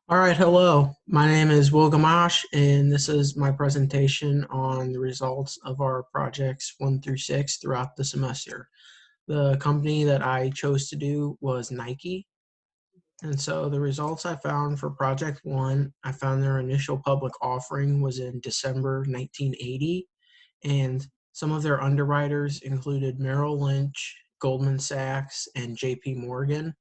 All right, hello. My name is Will Gamache, and this is my presentation on the results of our projects 1 through 6 throughout the semester. The company that I chose to do was Nike. And so the results I found for Project 1, I found their initial public offering was in December 1980, and some of their underwriters included Merrill Lynch, Goldman Sachs, and JP Morgan.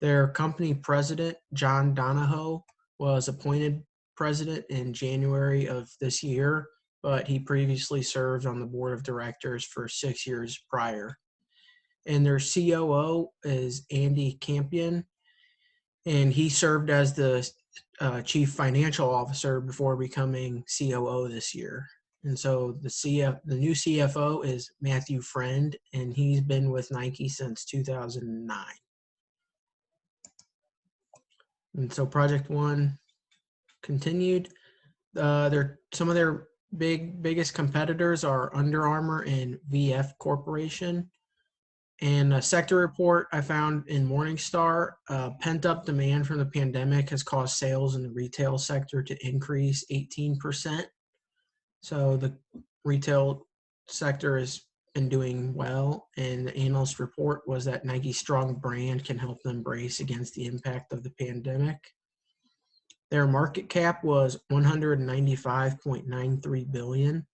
Their company president, John Donahoe, was appointed president in January of this year, but he previously served on the board of directors for 6 years prior. And their COO is Andy Campion, and he served as the chief financial officer before becoming COO this year. And so the new CFO is Matthew Friend, and he's been with Nike since 2009. And so Project One continued. Some of their biggest competitors are Under Armour and VF Corporation. And a sector report I found in Morningstar, pent-up demand from the pandemic has caused sales in the retail sector to increase 18%. So the retail sector has been doing well, and the analyst report was that Nike's strong brand can help them brace against the impact of the pandemic. Their market cap was 195.93 billion,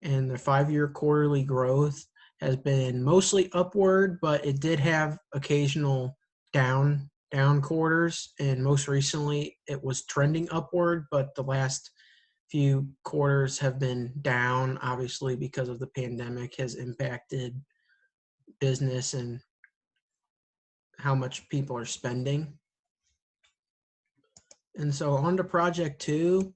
and the 5-year quarterly growth has been mostly upward, but it did have occasional down quarters, and most recently it was trending upward, but the last few quarters have been down, obviously because of the pandemic has impacted business and how much people are spending. And so on to Project 2,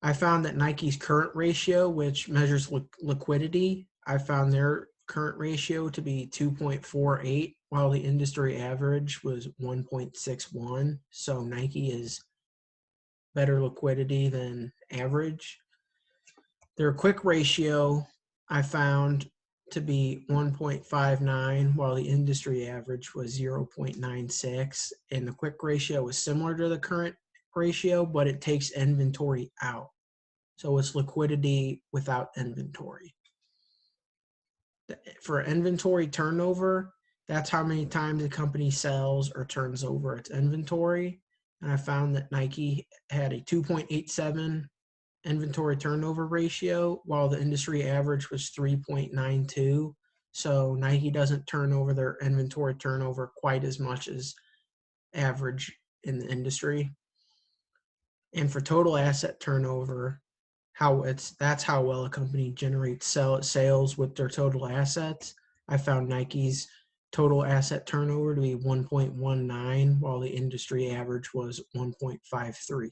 I found that Nike's current ratio, which measures liquidity, I found their current ratio to be 2.48, while the industry average was 1.61. So Nike is better liquidity than average. Their quick ratio, I found to be 1.59, while the industry average was 0.96. And the quick ratio is similar to the current ratio, but it takes inventory out. So it's liquidity without inventory. For inventory turnover, that's how many times a company sells or turns over its inventory. And I found that Nike had a 2.87 inventory turnover ratio, while the industry average was 3.92. So Nike doesn't turn over their inventory turnover quite as much as average in the industry. And for total asset turnover, that's how well a company generates sales with their total assets. I found Nike's total asset turnover to be 1.19, while the industry average was 1.53.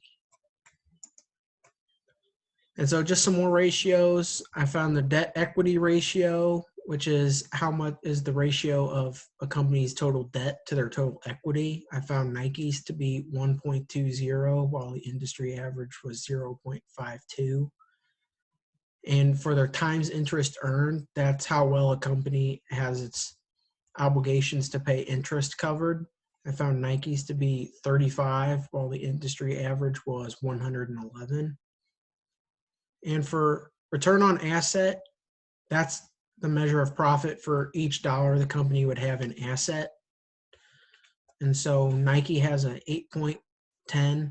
And so just some more ratios. I found the debt equity ratio, which is how much is the ratio of a company's total debt to their total equity. I found Nike's to be 1.20, while the industry average was 0.52. And for their times interest earned, that's how well a company has its obligations to pay interest covered. I found Nike's to be 35, while the industry average was 111. And for return on asset, that's the measure of profit for each dollar the company would have in asset. And so Nike has an 8.10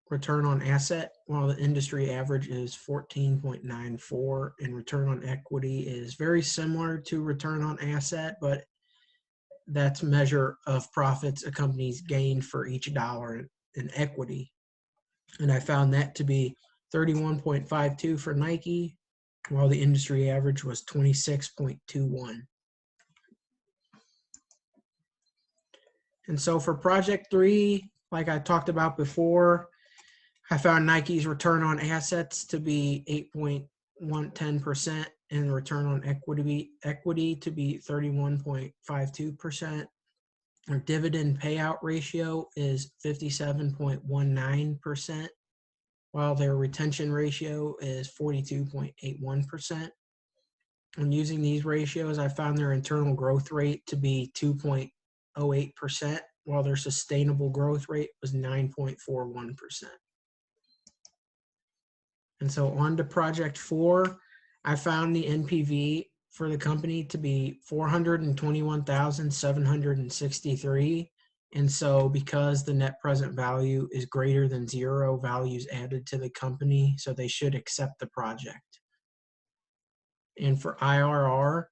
return on asset, while the industry average is 14.94, and return on equity is very similar to return on asset, but that's measure of profits a company's gained for each dollar in equity. And I found that to be 31.52 for Nike, while the industry average was 26.21. And so for Project 3, like I talked about before, I found Nike's return on assets to be 8.110% and return on equity to be 31.52%. Our dividend payout ratio is 57.19%, while their retention ratio is 42.81%. When using these ratios, I found their internal growth rate to be 2.08%, while their sustainable growth rate was 9.41%. And so on to project 4, I found the NPV for the company to be 421,763. And so because the net present value is greater than 0, values added to the company, so they should accept the project. And for IRR,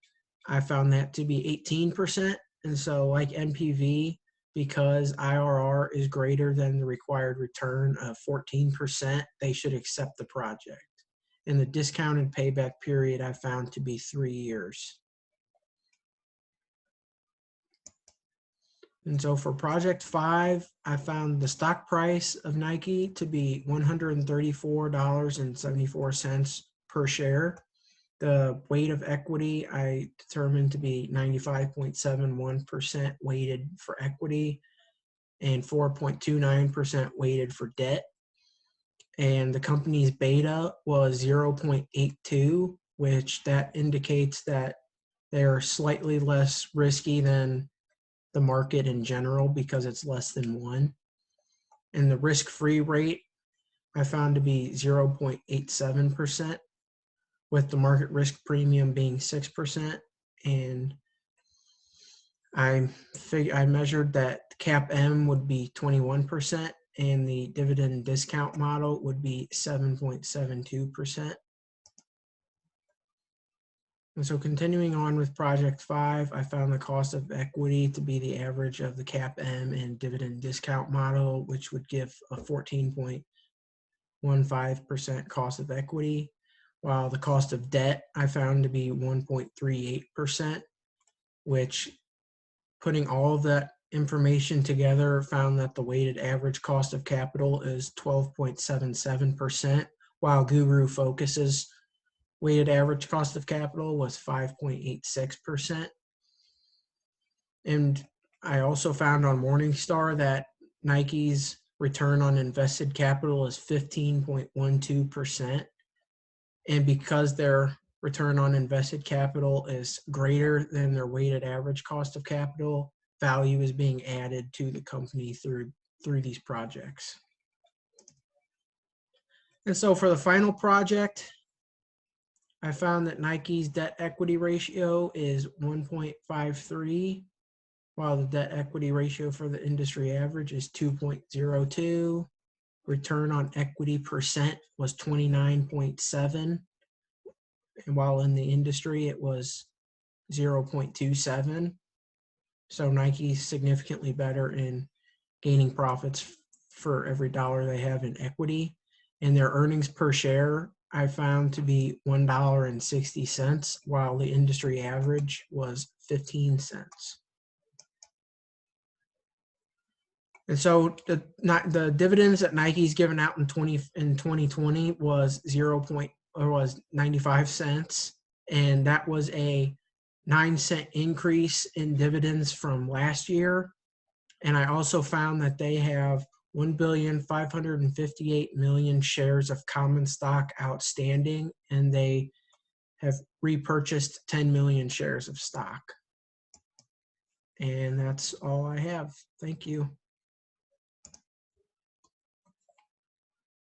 I found that to be 18%. And so like NPV, because IRR is greater than the required return of 14%, they should accept the project. And the discounted payback period I found to be 3 years. And so for project 5, I found the stock price of Nike to be $134.74 per share. The weight of equity I determined to be 95.71% weighted for equity and 4.29% weighted for debt. And the company's beta was 0.82, which that indicates that they're slightly less risky than the market in general because it's less than 1. And the risk-free rate I found to be 0.87%, with the market risk premium being 6%. And I measured that CAPM would be 21%, and the dividend discount model would be 7.72%. And so continuing on with project 5, I found the cost of equity to be the average of the CAPM and dividend discount model, which would give a 14.15% cost of equity, while the cost of debt I found to be 1.38%, which, putting all of that information together, found that the weighted average cost of capital is 12.77%, while Guru Focus's weighted average cost of capital was 5.86%. And I also found on Morningstar that Nike's return on invested capital is 15.12%. And because their return on invested capital is greater than their weighted average cost of capital, value is being added to the company through these projects. And so for the final project, I found that Nike's debt equity ratio is 1.53, while the debt equity ratio for the industry average is 2.02. Return on equity percent was 29.7, and while in the industry it was 0.27. So Nike's significantly better in gaining profits for every dollar they have in equity. And their earnings per share I found to be $1.60, while the industry average was 15 cents. And so the dividends that Nike's given out in 2020 was 95 cents, and that was a 9-cent increase in dividends from last year. And I also found that they have 1,558,000,000 shares of common stock outstanding, and they have repurchased 10 million shares of stock. And that's all I have. Thank you.